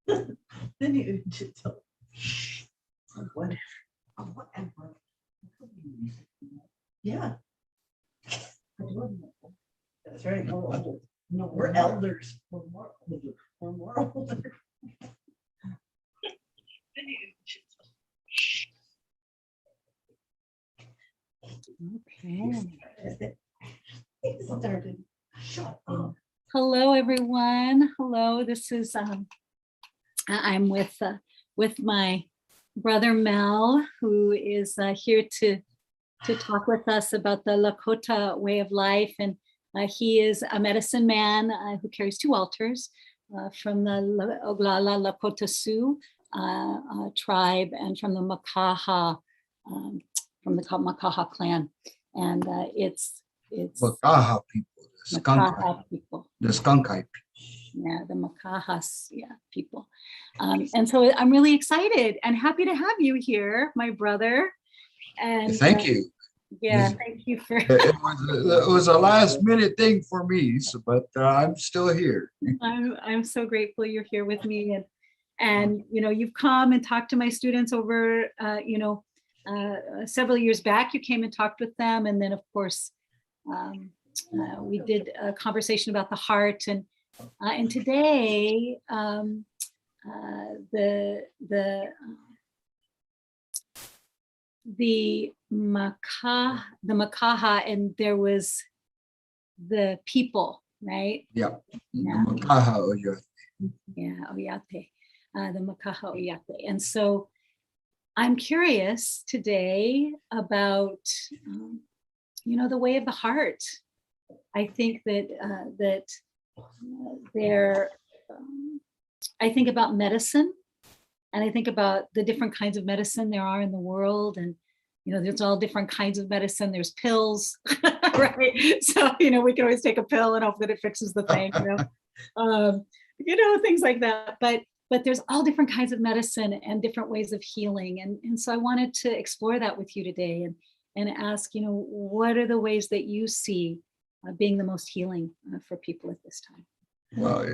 Then you just tell, shh, or whatever, or whatever. Yeah. That's right. We're old. No, we're elders. We're more older. We're more older. Then you just tell, shh. Okay. It started. Shut up. Hello, everyone. Hello. This is I'm with my brother Mel, who is here to talk with us about the Lakota way of life, and he is a medicine man who carries 2 altars from the Oglala Lakota Sioux tribe and from the Makaha Makaha clan, and it's Makaha people, the skunk, Makaha people. the skunkite people. Yeah, the Makahas, people. And so I'm really excited and happy to have you here, my brother. And Thank you. Yeah, thank you for. It was a last minute thing for me, so, but I'm still here. I'm so grateful you're here with me, and you've come and talked to my students over several years back. You came and talked with them, and then of course we did a conversation about the heart, and today the Makaha, and there was the people, right? Yeah. Yeah. The Makaha Oyate. Yeah, Oyate, the Makaha Oyate. And so I'm curious today about, the way of the heart. I think that I think about medicine, and I think about the different kinds of medicine there are in the world, and there's all different kinds of medicine. There's pills, right? So we can always take a pill and hope that it fixes the thing, things like that. But there's all different kinds of medicine and different ways of healing, and so I wanted to explore that with you today, and ask, what are the ways that you see being the most healing for people at this time? Well,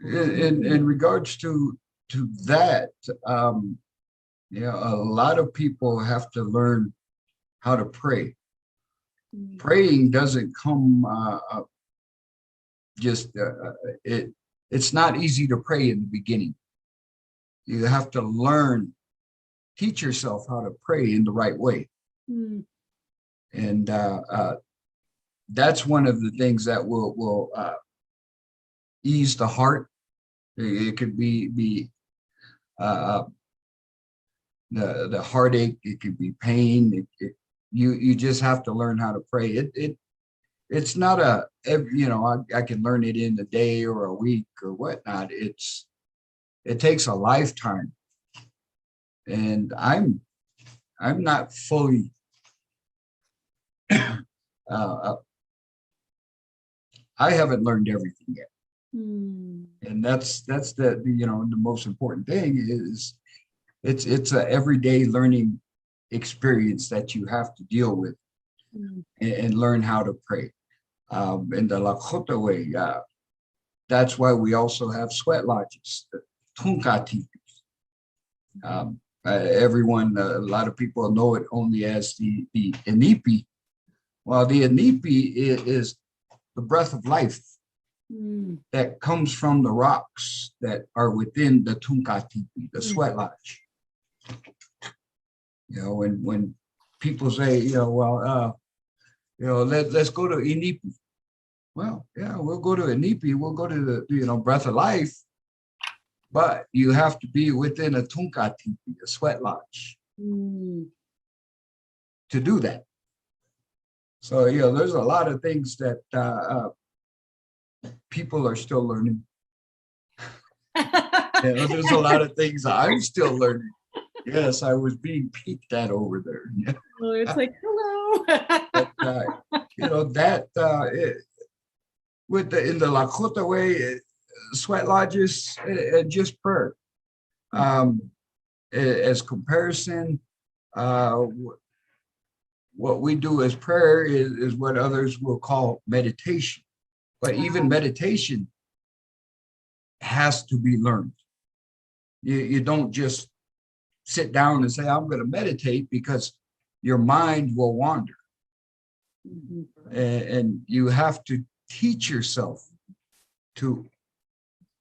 in regards to that, a lot of people have to learn how to pray. Praying doesn't come it's not easy to pray in the beginning. You have to teach yourself how to pray in the right way. And that's one of the things that will ease the heart. It could be the heartache. It could be pain. You just have to learn how to pray. It's not I can learn it in a day or a week or whatnot. It takes a lifetime, and I'm not fully I haven't learned everything yet. And that's the most important thing is it's a everyday learning experience that you have to deal with and learn how to pray. In the Lakota way, that's why we also have sweat lodges, the tunka tipis. Everyone, a lot of people know it only as the inipi. Well, the inipi is the breath of life that comes from the rocks that are within the tunka tipi, the sweat lodge. When people say, let's go to inipi. Well, yeah, we'll go to inipi. We'll go to the breath of life, but you have to be within a tunka tipi, a sweat lodge, to do that. So there's a lot of things that people are still learning. There's a lot of things I'm still learning. Yes, I was being peeked at over there. Oh, it's like, hello. But, in the Lakota way, sweat lodges and just prayer. As comparison, what we do as prayer is what others will call meditation. But even meditation has to be learned. You don't just sit down and say, I'm going to meditate, because your mind will wander. Mhm. And you have to teach yourself to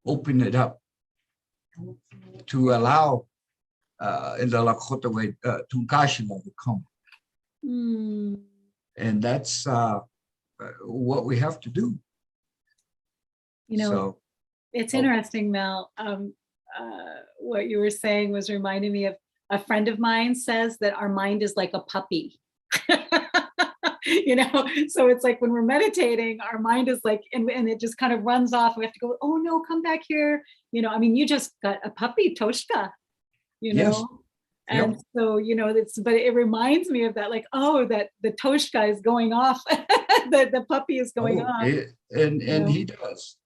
open it up, to allow in the Lakota way, Tunkashila to come. Mm. And that's what we have to do. You know, So, it's Oh. interesting, Mel. What you were saying was reminding me of a friend of mine says that our mind is like a puppy. You know, so it's like when we're meditating, our mind is like, and it just kind of runs off. We have to go, oh no, come back here. You know, I mean, you just got a puppy, Toshka, you Yes. know? And Yep. so, you know, but it reminds me of that, like, oh, that the Toshka is going off, the puppy is going off. And know. he does.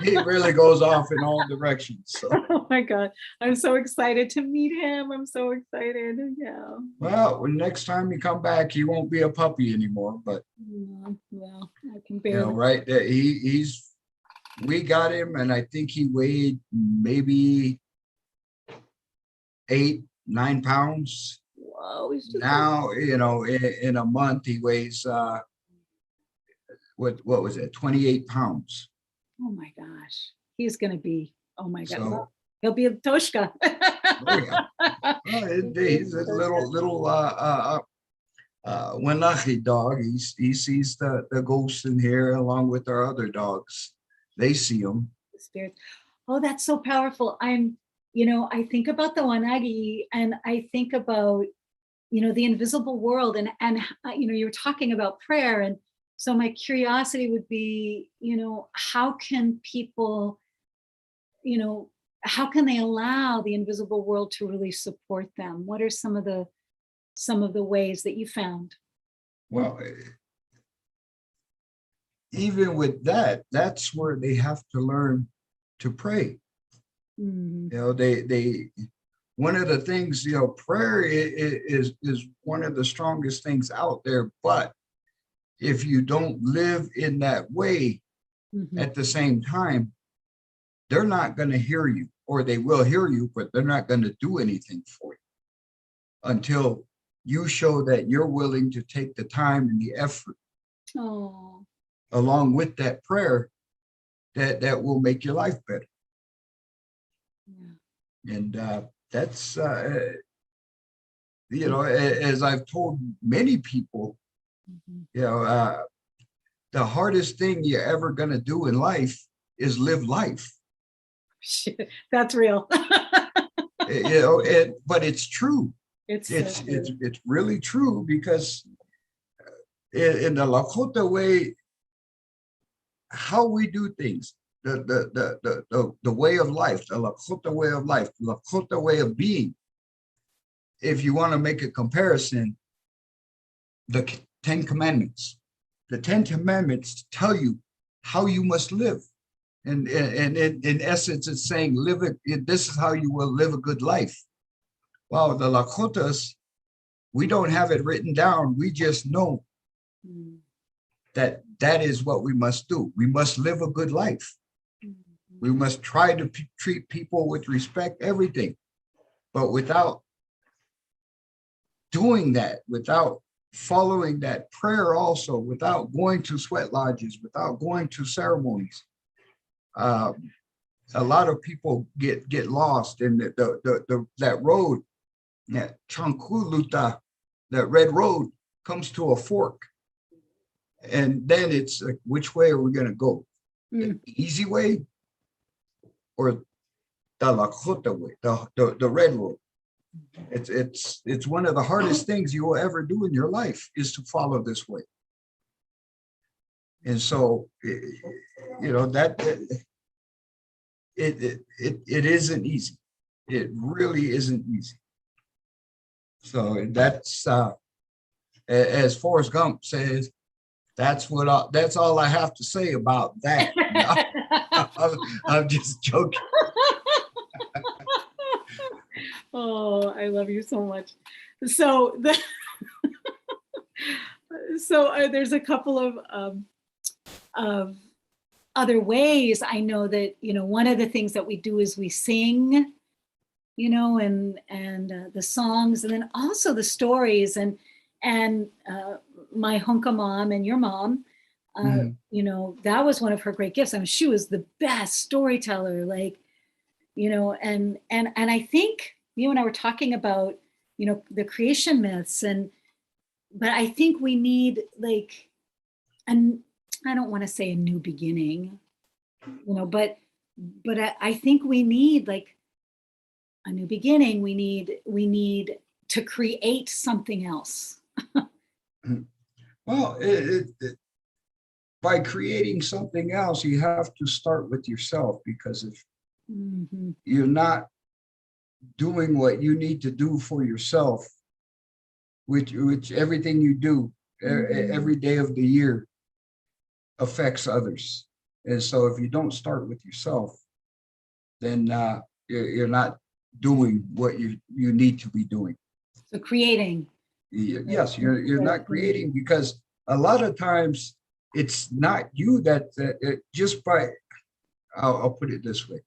He really goes off in all directions. So, Oh my God. I'm so excited to meet him. I'm so excited. Yeah. well, when next time you come back, he won't be a puppy anymore. But Well, I can you know, barely. right? We got him, and I think he weighed maybe 8-9 pounds. Whoa, he's just Now, you know, in a month he weighs what was it, 28 pounds. oh my gosh. He's gonna be, oh my God. So, Well, he'll be a Toshka. oh yeah. Well, he's a little Wenatchee dog. He sees the ghosts in here along with our other dogs. They see him. Spirit. Oh, that's so powerful. I think about the Wanagi, and I think about, the invisible world, and you were talking about prayer. And so my curiosity would be, how can people, how can they allow the invisible world to really support them? What are some of the ways that you found? Well, even with that, that's where they have to learn to pray. Mhm. You know, they one of the things, prayer is one of the strongest things out there. But if you don't live in that way Mhm. at the same time, they're not going to hear you, or they will hear you, but they're not going to do anything for you until you show that you're willing to take the time and the effort Oh, along with that prayer that will make your life better. yeah. And that's, as I've told many people, Mhm. The hardest thing you're ever going to do in life is live life. Shit, that's real. But it's true. It's It's really true, because in the Lakota way, how we do things, the way of life, the Lakota way of life, the Lakota way of being. If you want to make a comparison, the 10 Commandments. The 10 Commandments tell you how you must live. And in essence, it's saying, this is how you will live a good life. Well, the Lakotas, we don't have it written down. We just know that is what we must do. We must live a good life. We must try to treat people with respect, everything. But without doing that, without following that prayer also, without going to sweat lodges, without going to ceremonies, a lot of people get lost in that road, that Chankuluta, that red road comes to a fork. And then it's like, which way are we going to go? The easy way or the Lakota way, the red road? It's one of the hardest things you will ever do in your life, is to follow this way. And so, that it isn't easy. It really isn't easy. So that's as Forrest Gump says, that's all I have to say about that. I'm just joking. Oh, I love you so much. So there's a couple of other ways, I know that, one of the things that we do is we sing, and the songs, and then also the stories, and my Honka mom and your mom, that was one of her great gifts. I mean, she was the best storyteller, like, and I think you and I were talking about, the creation myths, but I think we need like, and I don't want to say a new beginning, but I think we need like a new beginning. We need to create something else. Well, by creating something else, you have to start with yourself, because if you're not doing what you need to do for yourself, which everything you do every day of the year affects others. And so if you don't start with yourself, then you're not doing what you need to be doing. So creating. Yes, you're not creating, because a lot of times it's not you that just by, I'll put it this way.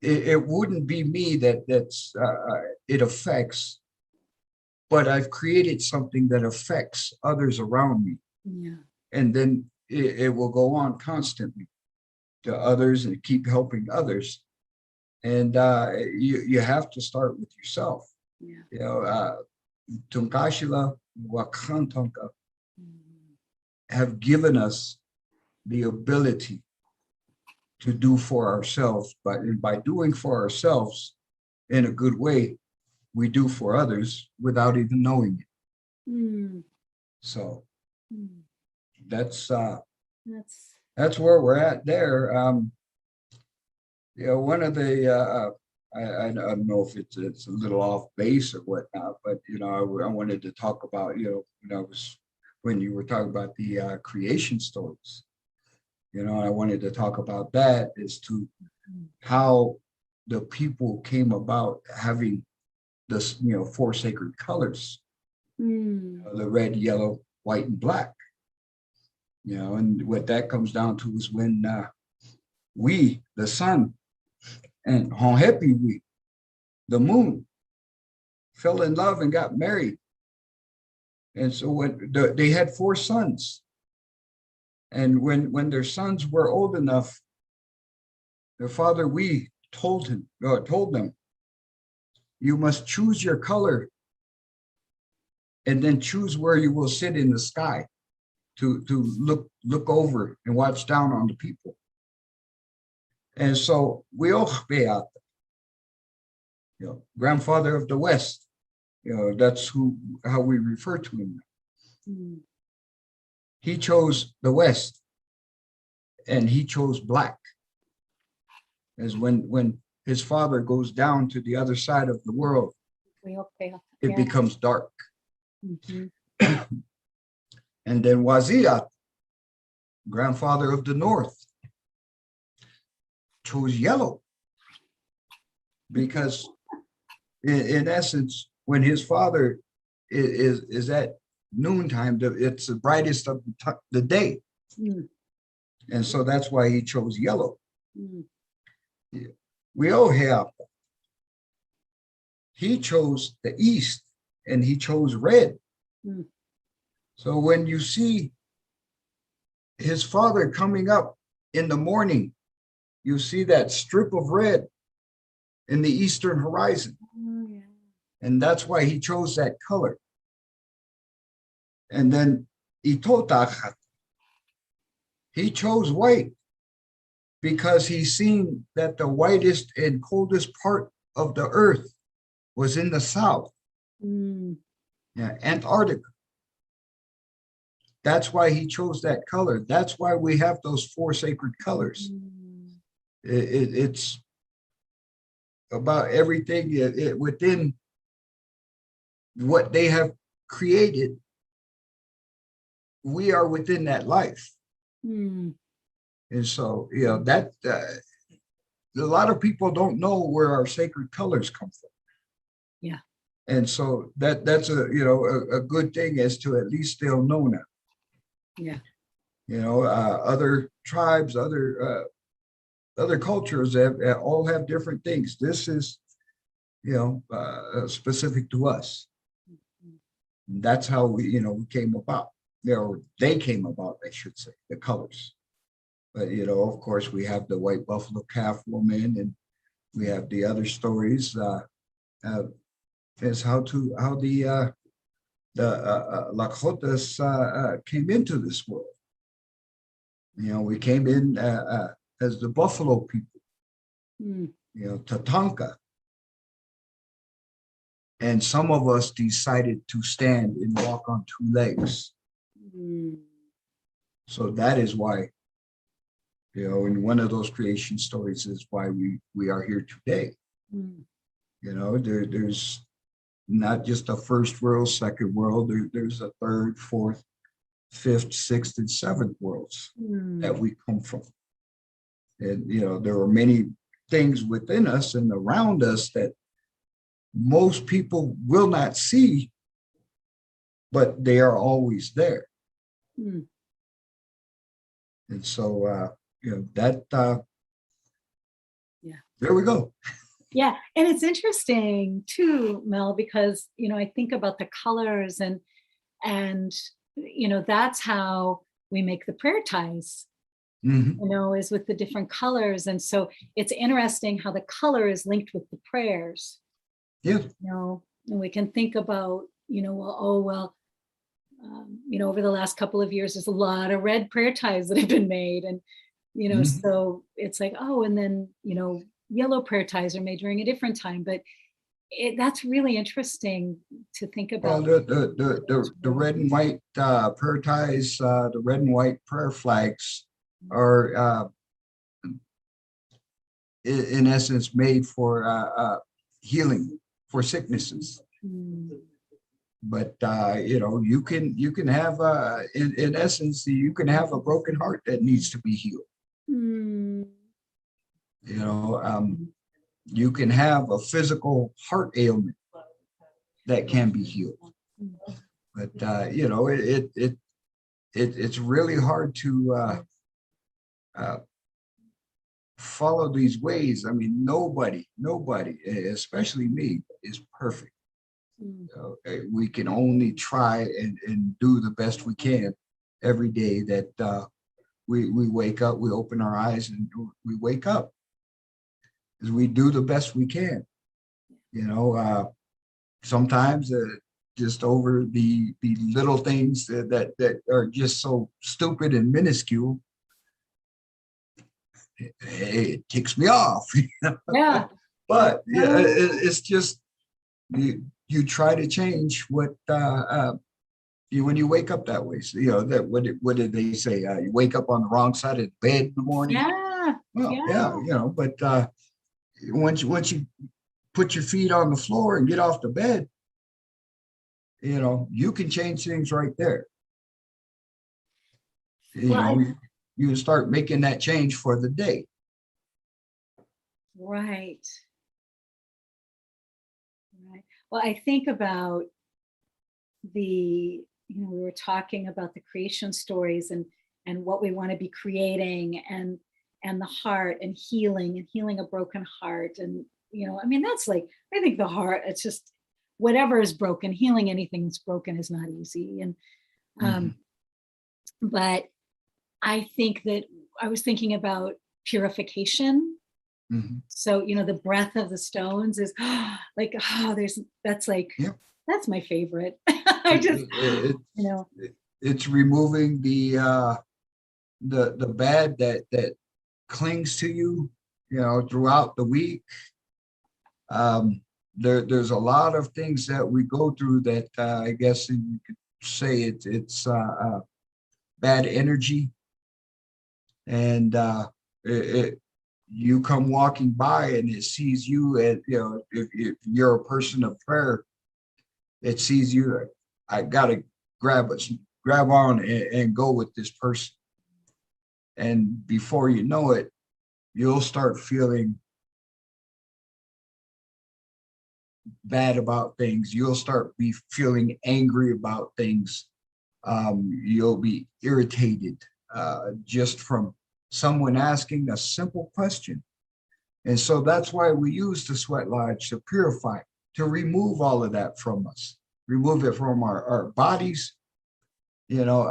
It wouldn't be me that's it affects, but I've created something that affects others around me. Yeah. And then it will go on constantly to others and keep helping others. And you have to start with yourself. Yeah. Tunkashila Wakantonka have given us the ability to do for ourselves, but by doing for ourselves in a good way, we do for others without even knowing it. So that's where we're at there. One of the I don't know if it's a little off base or whatnot, but I wanted to talk about when you were talking about the creation stories. I wanted to talk about that as to how the people came about having this, 4 sacred colors, the red, yellow, white, and black. And what that comes down to is when we, the sun, and Honhepi, we, the moon, fell in love and got married. And so when they had 4 sons, and when their sons were old enough, their father, we told them, you must choose your color and then choose where you will sit in the sky to look over and watch down on the people. And so we all beat, grandfather of the West, that's how we refer to him. He chose the West, and he chose black. As when his father goes down to the other side of the world, it becomes dark. And then Wazirat, grandfather of the North, chose yellow, because in essence, when his father is at noontime, it's the brightest of the day. And so that's why he chose yellow. We all have. He chose the East, and he chose red. So when you see his father coming up in the morning, you see that strip of red in the eastern horizon. And that's why he chose that color. And then Itotachat, he chose white because he seen that the whitest and coldest part of the earth was in the south, Antarctica. That's why he chose that color. That's why we have those 4 sacred colors. It's about everything within what they have created. We are within that life. And so, that a lot of people don't know where our sacred colors come from. Yeah. And so that's a good thing, as to at least they'll know now. Yeah. Other tribes, other cultures all have different things. This is, specific to us. That's how we came about. They came about, I should say, the colors. But, of course, we have the white buffalo calf woman, and we have the other stories as how the lakotas came into this world. We came in as the buffalo people, Tatanka. And some of us decided to stand and walk on two legs. So that is why, in one of those creation stories is why we are here today. There's not just a first world, second world, there's a third, fourth, fifth, sixth, and seventh worlds that we come from. And, there are many things within us and around us that most people will not see, but they are always there. And so, there we go. Yeah. And it's interesting too, Mel, because, I think about the colors and, that's how we make the prayer ties, is with the different colors. And so it's interesting how the color is linked with the prayers. Yeah. And we can think about, over the last couple of years, there's a lot of red prayer ties that have been made. And, so it's like, and then, yellow prayer ties are made during a different time. But that's really interesting to think about. Well, the red and white prayer ties, the red and white prayer flags are in essence made for healing, for sicknesses. But you can have in essence, you can have a broken heart that needs to be healed. You can have a physical heart ailment that can be healed. But it's really hard to follow these ways. I mean, nobody, especially me, is perfect. We can only try and do the best we can every day that we wake up, we open our eyes and we wake up. As we do the best we can. Sometimes just over the little things that are just so stupid and minuscule, it ticks me off. Yeah. But it's just you try to change what when you wake up that way. So, that what did they say? You wake up on the wrong side of the bed in the morning. Yeah. Well, yeah. But once you put your feet on the floor and get off the bed, you can change things right there. You start making that change for the day. Right. Well, I think about we were talking about the creation stories and what we want to be creating and the heart and healing a broken heart. And, that's like, I think the heart, it's just whatever is broken, healing anything that's broken is not easy. And, but I think that I was thinking about purification. So, the breath of the stones is like, that's like, that's my favorite. It's removing the bad that clings to you, throughout the week. There's a lot of things that we go through that I guess you could say it's bad energy, and you come walking by and it sees you as, if you're a person of prayer, it sees you. I gotta grab on and go with this person, and before you know it, you'll start feeling bad about things. You'll start feeling angry about things. You'll be irritated. just from someone asking a simple question. And so that's why we use the sweat lodge to purify, to remove all of that from us, remove it from our bodies, you know,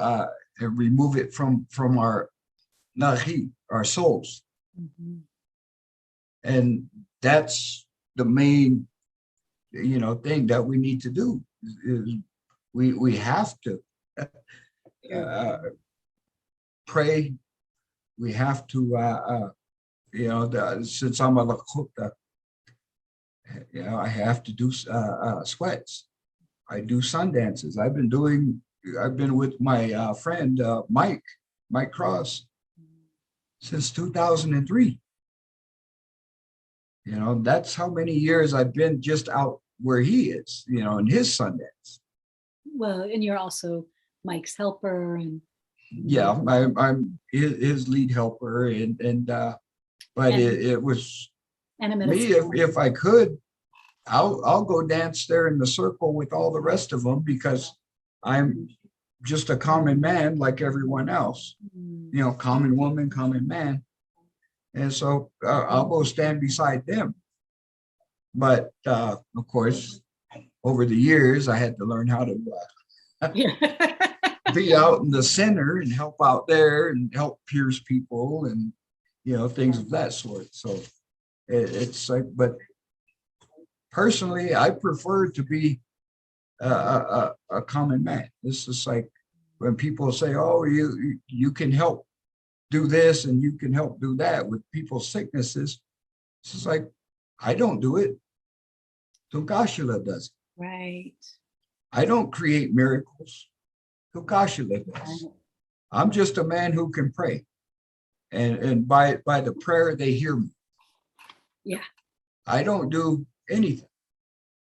and remove it from our nahi, our souls. Mhm. And that's the main, you know, thing that we need to do is we have to pray. We have to, you know, since I'm a lakota, you know, I have to do sweats. I do sun dances. I've been with my friend Mike Cross since 2003. You know, that's how many years I've been just out where he is, you know, in his sun dance. Well, and you're also Mike's helper and Yeah, I'm his lead helper, but And- it was and a me, if I could, I'll go dance there in the circle with all the rest of them because I'm just a common man like everyone else, you know, common woman, common man. And so I'll go stand beside them. But of course, over the years, I had to learn how to be out in the center and help out there and help pierce people and, you know, things of that sort. So it's like, but personally, I prefer to be a common man. This is like when people say, "Oh, you can help do this and you can help do that with people's sicknesses." It's just like I don't do it. Tunkashila does it. right. I don't create miracles. Tunkashila does. I'm just a man who can pray, and by the prayer they hear me. Yeah. I don't do anything.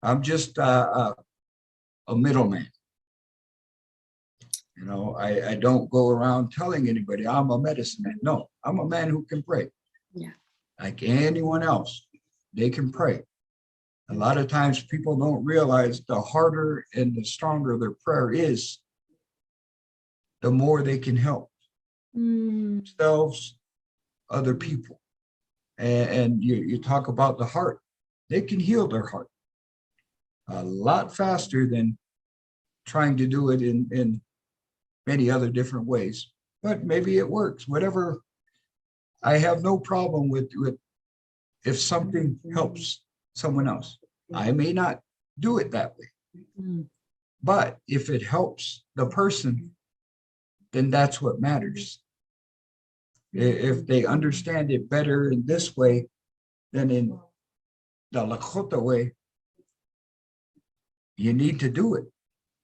I'm just a middleman. You know, I don't go around telling anybody I'm a medicine man. No, I'm a man who can pray. Yeah. Like anyone else, they can pray. A lot of times people don't realize the harder and the stronger their prayer is, the more they can help themselves, other people. And you talk about the heart, they can heal their heart a lot faster than trying to do it in many other different ways. But maybe it works. Whatever, I have no problem with if something helps someone else. I may not do it that way, but if it helps the person, then that's what matters. If they understand it better in this way than in the lakota way, you need to do it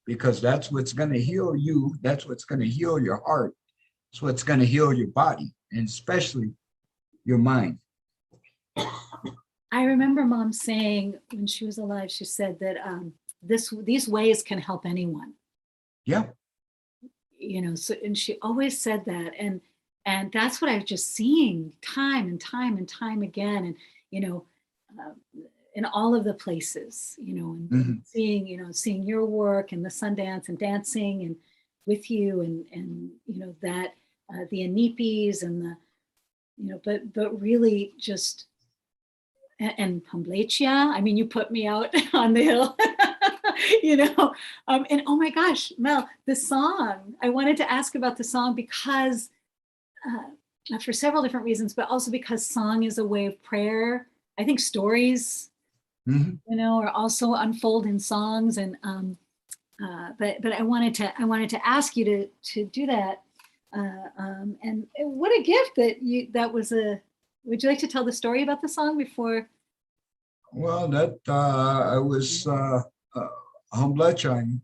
because that's what's going to heal you. That's what's going to heal your heart. It's what's going to heal your body, and especially your mind. I remember Mom saying when she was alive, she said that these ways can help anyone. Yeah. You know, so and she always said that, and that's what I was just seeing time and time and time again, and you know, in all of the places, you know, and seeing your work and the Sundance and dancing and with you and you know that the Anipis and the you know, but really just and Humbletia. I mean, you put me out on the hill, you know. And oh my gosh, Mel, the song. I wanted to ask about the song because for several different reasons, but also because song is a way of prayer. I think stories, you know, are also unfold in songs. And but I wanted to ask you to do that. And what a gift that was a. Would you like to tell the story about the song before? Well, that I was Humblechang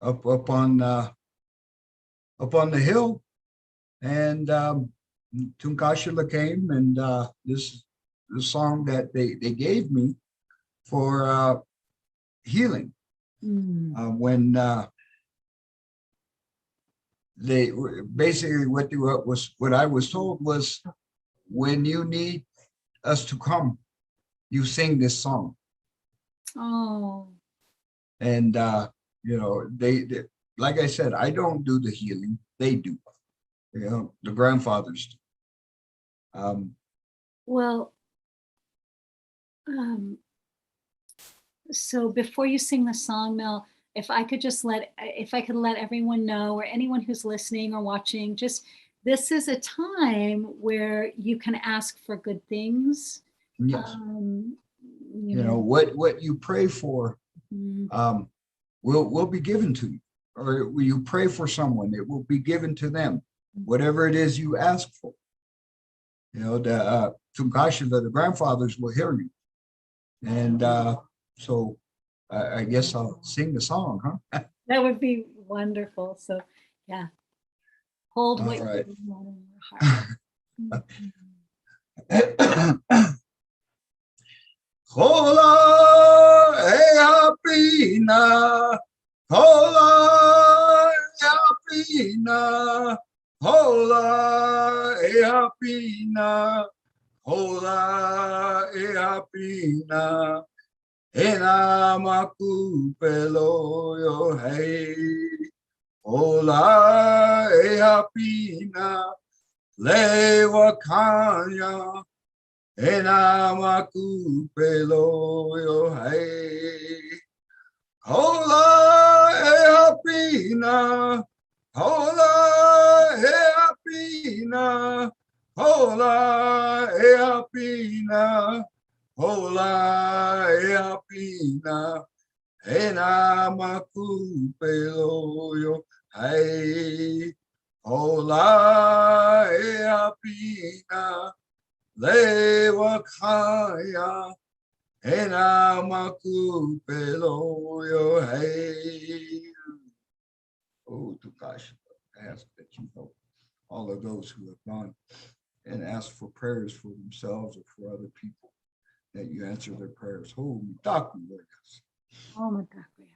up on the hill, and Tunkashila came, and this the song that they gave me for healing when they basically what I was told was when you need us to come, you sing this song. Oh. And you know, like I said, I don't do the healing. They do. You know, the grandfathers do. Well, so before you sing the song, Mel, if I could let everyone know, or anyone who's listening or watching, just this is a time where you can ask for good things. Yes. You You know, what you pray for mm, will be given to you. Or will you pray for someone, it will be given to them. Whatever it is you ask for. You know, the Tunkashila, the grandfathers will hear you. And so I guess I'll sing the song, huh? that would be wonderful. So yeah, hold All what right. you want in your heart. Hola, pina. Hola, pina. Hola, pina. Hola, pina. Ena makupelo yo hey. Hola, pina. Lewa kanya. Ena makupelo yo hey. Hola, pina. Hola, pina. Hola, pina. Hola, pina. Ena makupelo yo hey. Hola, pina. Lewa kaya. Ena makupelo yo hey. Oh, Tukash, I ask that you help all of those who have gone and asked for prayers for themselves or for other people, that you answer their prayers. Oh, Mitaku, Lord. Oh my God, yes.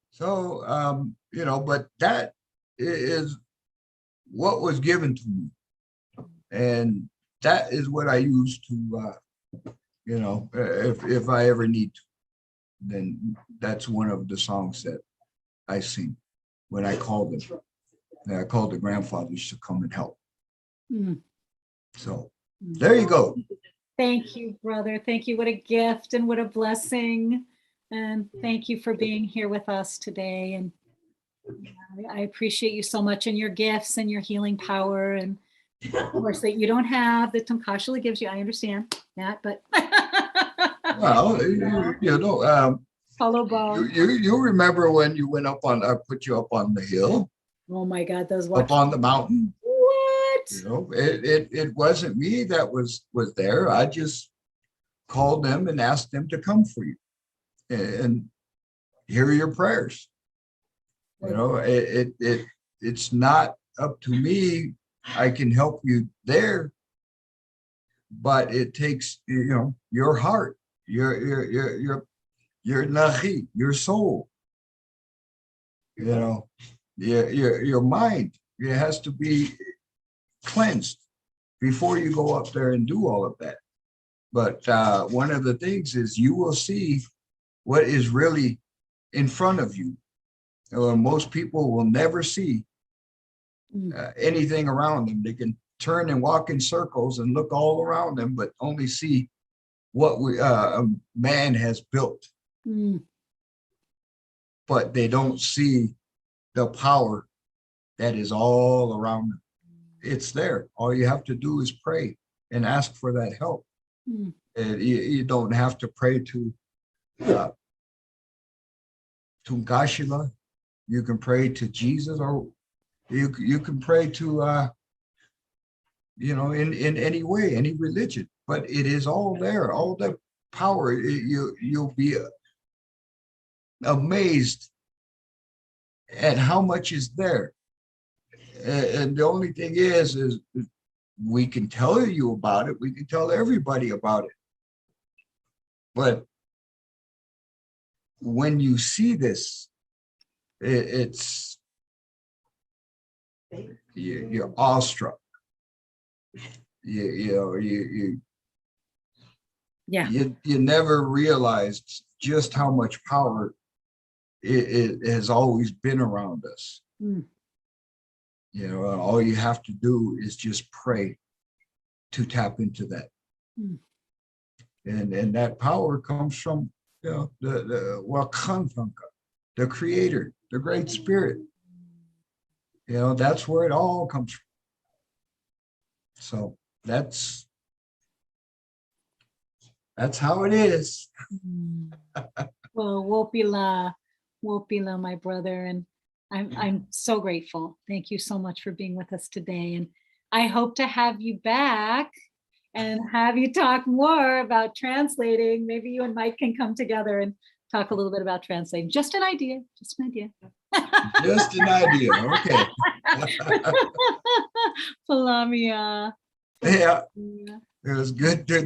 So, you know, but that is what was given to me. And that is what I use to, you know, if I ever need to, then that's one of the songs that I sing when I call them. And I call the grandfathers to come and help. Mm. So there you go. Thank you, brother. Thank you. What a gift and what a blessing. And thank you for being here with us today. And I appreciate you so much, and your gifts and your healing power, and of course that you don't have that Tunkashila gives you. I understand that, but Well, you know, follow Bob. you remember when you went up on, I put you up on the hill, Oh my God, those up on the mountain. What? You know, it wasn't me that was there. I just called them and asked them to come for you and hear your prayers. You know, it's not up to me. I can help you there, but it takes, you know, your heart, your nahi, your soul, you know, your mind. It has to be cleansed before you go up there and do all of that. But one of the things is you will see what is really in front of you. Most people will never see anything around them. They can turn and walk in circles and look all around them, but only see what man has built. Mm. But they don't see the power that is all around them. It's there. All you have to do is pray and ask for that help. Mm. And you don't have to pray to Tungashila. You can pray to Jesus, or you can pray to you know, in any way, any religion. But it is all there, all the power. You'll be amazed at how much is there. And the only thing is we can tell you about it. We can tell everybody about it. But when you see this, it's you're awestruck. Yeah. You never realized just how much power it has always been around us. Mm. You know, all you have to do is just pray to tap into that. Mm. And that power comes from, you know, the Wakantanka, the creator, the great spirit. You know, that's where it all comes from. So that's how it is. Mm. Well, Wopila, my brother, and I'm so grateful. Thank you so much for being with us today, and I hope to have you back and have you talk more about translating. Maybe you and Mike can come together and talk a little bit about translating. Just an idea. Just an idea. Just an idea. Okay. Palamia. Yeah, it was good to